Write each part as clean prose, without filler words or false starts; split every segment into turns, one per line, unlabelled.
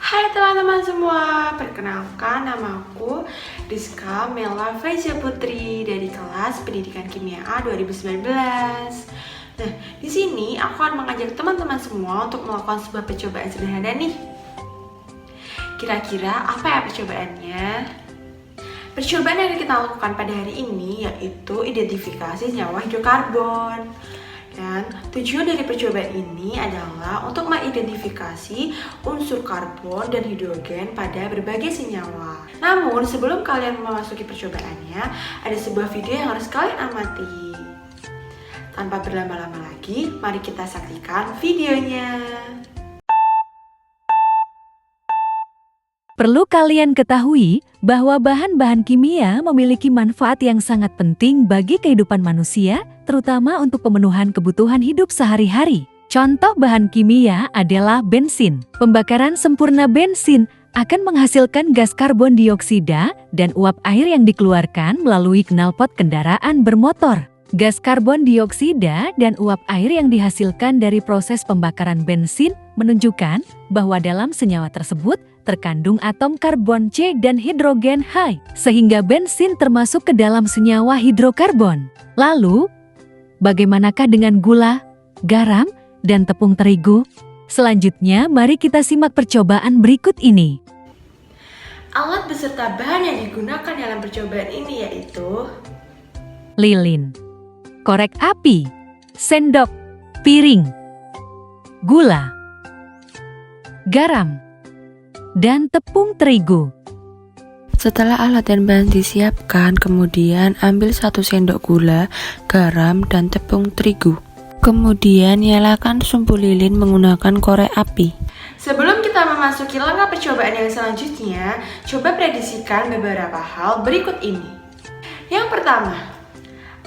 Hai teman-teman semua, perkenalkan nama aku Rizka Mela Faiza Putri dari kelas Pendidikan Kimia A 2019. Nah, di sini aku akan mengajak teman-teman semua untuk melakukan sebuah percobaan sederhana nih. Kira-kira apa ya percobaannya? Percobaan yang kita lakukan pada hari ini yaitu identifikasi senyawa hidrokarbon. Dan tujuan dari percobaan ini adalah untuk mengidentifikasi unsur karbon dan hidrogen pada berbagai senyawa. Namun sebelum kalian memasuki percobaannya, ada sebuah video yang harus kalian amati. Tanpa berlama-lama lagi, mari kita saksikan videonya.
Perlu kalian ketahui bahwa bahan-bahan kimia memiliki manfaat yang sangat penting bagi kehidupan manusia, terutama untuk pemenuhan kebutuhan hidup sehari-hari. Contoh bahan kimia adalah bensin. Pembakaran sempurna bensin akan menghasilkan gas karbon dioksida dan uap air yang dikeluarkan melalui knalpot kendaraan bermotor. Gas karbon dioksida dan uap air yang dihasilkan dari proses pembakaran bensin menunjukkan bahwa dalam senyawa tersebut terkandung atom karbon C dan hidrogen H, sehingga bensin termasuk ke dalam senyawa hidrokarbon. Lalu, bagaimanakah dengan gula, garam, dan tepung terigu? Selanjutnya, mari kita simak percobaan berikut ini.
Alat beserta bahan yang digunakan dalam percobaan ini yaitu
Lilin, korek api, sendok, piring, gula, garam, dan tepung terigu.
Setelah alat dan bahan disiapkan, kemudian ambil 1 sendok gula, garam, dan tepung terigu. Kemudian nyalakan sumbu lilin menggunakan korek api.
Sebelum kita memasuki langkah percobaan yang selanjutnya, coba prediksikan beberapa hal berikut ini. Yang pertama,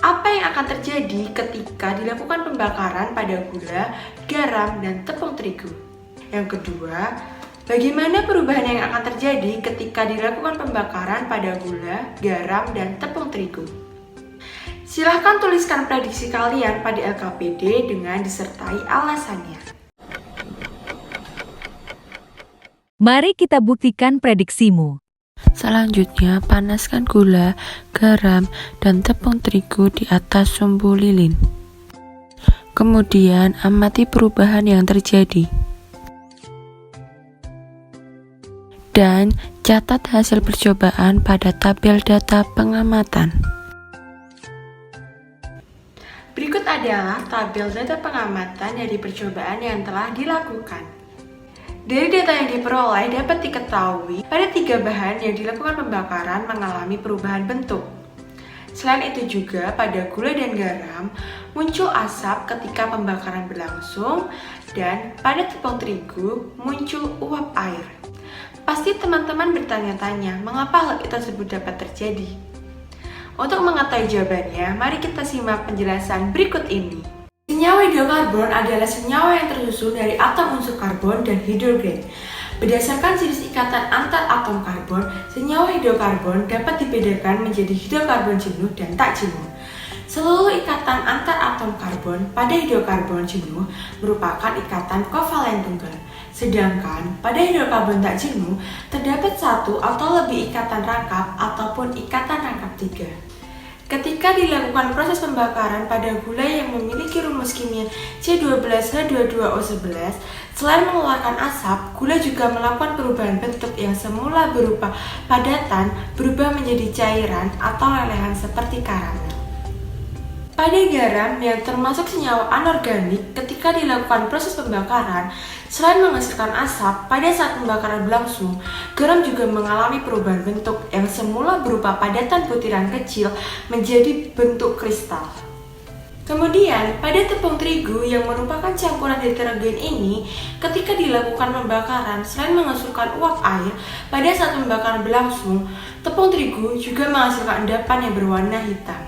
apa yang akan terjadi ketika dilakukan pembakaran pada gula, garam, dan tepung terigu? Yang kedua, bagaimana perubahan yang akan terjadi ketika dilakukan pembakaran pada gula, garam, dan tepung terigu? Silahkan tuliskan prediksi kalian pada LKPD dengan disertai alasannya.
Mari kita buktikan prediksimu.
Selanjutnya, panaskan gula, garam, dan tepung terigu di atas sumbu lilin. Kemudian, amati perubahan yang terjadi. Dan catat hasil percobaan pada tabel data pengamatan.
Berikut adalah tabel data pengamatan dari percobaan yang telah dilakukan. Dari data yang diperoleh dapat diketahui pada 3 bahan yang dilakukan pembakaran mengalami perubahan bentuk. Selain itu juga pada gula dan garam muncul asap ketika pembakaran berlangsung, dan pada tepung terigu muncul uap air. Pasti teman-teman bertanya-tanya mengapa hal tersebut dapat terjadi. Untuk mengetahui jawabannya, mari kita simak penjelasan berikut ini. Senyawa hidrokarbon adalah senyawa yang tersusun dari atom unsur karbon dan hidrogen. Berdasarkan jenis ikatan antar atom karbon, senyawa hidrokarbon dapat dibedakan menjadi hidrokarbon jenuh dan tak jenuh. Seluruh ikatan antar atom karbon pada hidrokarbon jenuh merupakan ikatan kovalen tunggal. Sedangkan pada hidrokarbon tak jenuh terdapat 1 atau lebih ikatan rangkap ataupun ikatan rangkap 3. Ketika dilakukan proses pembakaran pada gula yang memiliki rumus kimia C12H22O11, selain mengeluarkan asap, gula juga melakukan perubahan bentuk yang semula berupa padatan berubah menjadi cairan atau lelehan seperti karamel. Pada garam yang termasuk senyawa anorganik, ketika dilakukan proses pembakaran, selain menghasilkan asap, pada saat pembakaran berlangsung, garam juga mengalami perubahan bentuk yang semula berupa padatan butiran kecil menjadi bentuk kristal. Kemudian, pada tepung terigu yang merupakan campuran heterogen ini, ketika dilakukan pembakaran, selain menghasilkan uap air, pada saat pembakaran berlangsung, tepung terigu juga menghasilkan endapan yang berwarna hitam.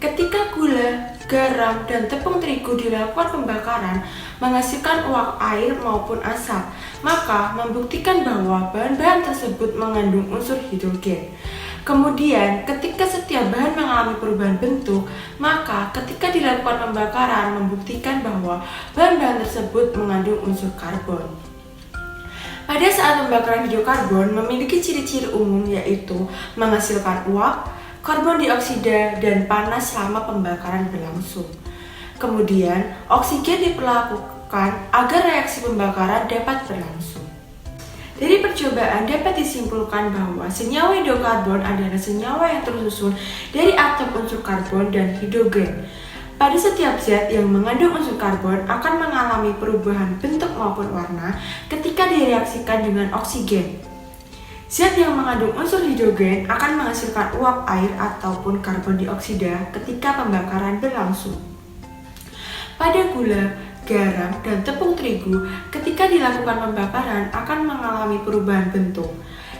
Ketika gula, garam, dan tepung terigu dilakukan pembakaran menghasilkan uap air maupun asap, maka membuktikan bahwa bahan-bahan tersebut mengandung unsur hidrogen. Kemudian, ketika setiap bahan mengalami perubahan bentuk, maka ketika dilakukan pembakaran membuktikan bahwa bahan-bahan tersebut mengandung unsur karbon. Pada saat pembakaran hidrokarbon memiliki ciri-ciri umum yaitu menghasilkan uap, karbon dioksida, dan panas selama pembakaran berlangsung. Kemudian, oksigen diperlakukan agar reaksi pembakaran dapat berlangsung. Dari percobaan dapat disimpulkan bahwa senyawa hidrokarbon adalah senyawa yang tersusun dari atom unsur karbon dan hidrogen. Pada setiap zat yang mengandung unsur karbon akan mengalami perubahan bentuk maupun warna ketika direaksikan dengan oksigen. Zat yang mengandung unsur hidrogen akan menghasilkan uap air ataupun karbon dioksida ketika pembakaran berlangsung. Pada gula, garam, dan tepung terigu ketika dilakukan pembakaran akan mengalami perubahan bentuk.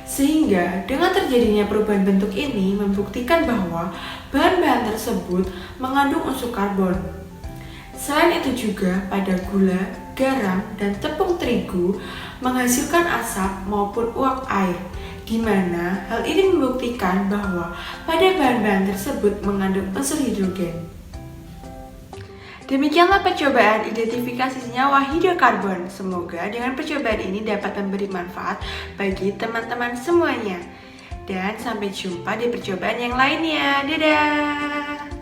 Sehingga dengan terjadinya perubahan bentuk ini membuktikan bahwa bahan-bahan tersebut mengandung unsur karbon. Selain itu juga pada gula, garam, dan tepung terigu menghasilkan asap maupun uap air, di mana hal ini membuktikan bahwa pada bahan-bahan tersebut mengandung unsur hidrogen. Demikianlah percobaan identifikasi senyawa hidrokarbon. Semoga dengan percobaan ini dapat memberi manfaat bagi teman-teman semuanya. Dan sampai jumpa di percobaan yang lainnya. Dadah!